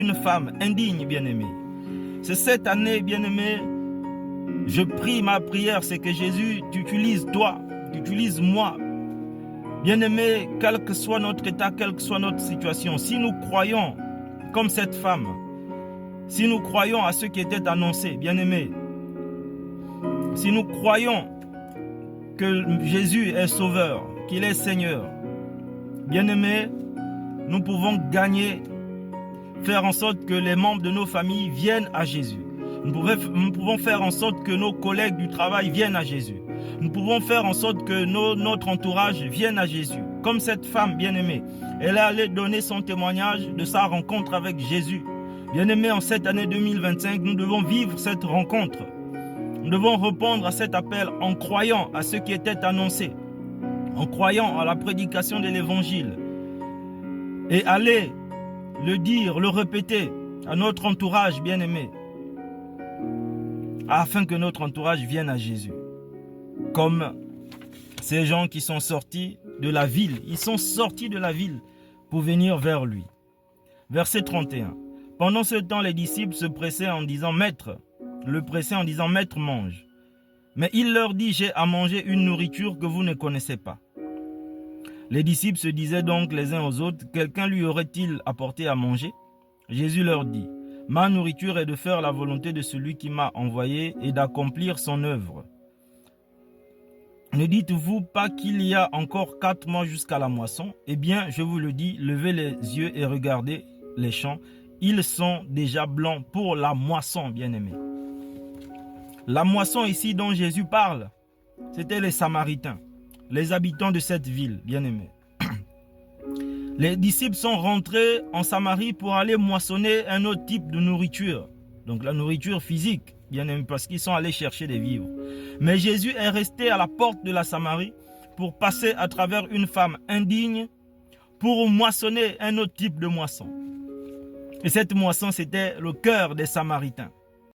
une femme indigne, bien-aimé. C'est cette année, bien-aimé, je prie, ma prière, c'est que Jésus, tu utilises toi, tu utilises moi. Bien-aimé, quel que soit notre état, quelle que soit notre situation, si nous croyons comme cette femme, si nous croyons à ce qui était annoncé, bien-aimé, si nous croyons que Jésus est sauveur, qu'il est Seigneur, bien-aimé, nous pouvons gagner, faire en sorte que les membres de nos familles viennent à Jésus. Nous pouvons faire en sorte que nos collègues du travail viennent à Jésus. Nous pouvons faire en sorte que notre entourage vienne à Jésus. Comme cette femme bien-aimée, elle est allée donner son témoignage de sa rencontre avec Jésus. Bien-aimé, en cette année 2025, nous devons vivre cette rencontre. Nous devons répondre à cet appel en croyant à ce qui était annoncé, en croyant à la prédication de l'Évangile et aller le dire, le répéter à notre entourage bien-aimé, afin que notre entourage vienne à Jésus. Comme ces gens qui sont sortis de la ville, ils sont sortis de la ville pour venir vers lui. Verset 31. Pendant ce temps, les disciples se pressaient en disant, Maître, Maître, mange. Mais il leur dit, j'ai à manger une nourriture que vous ne connaissez pas. Les disciples se disaient donc les uns aux autres, quelqu'un lui aurait-il apporté à manger? Jésus leur dit, ma nourriture est de faire la volonté de celui qui m'a envoyé et d'accomplir son œuvre. Ne dites-vous pas qu'il y a encore 4 mois jusqu'à la moisson? Eh bien, je vous le dis, levez les yeux et regardez les champs. Ils sont déjà blancs pour la moisson, bien-aimés. La moisson ici dont Jésus parle, c'était les Samaritains, les habitants de cette ville, bien-aimés. Les disciples sont rentrés en Samarie pour aller moissonner un autre type de nourriture. Donc la nourriture physique, bien-aimés, parce qu'ils sont allés chercher des vivres. Mais Jésus est resté à la porte de la Samarie pour passer à travers une femme indigne pour moissonner un autre type de moisson. Et cette moisson, c'était le cœur des Samaritains.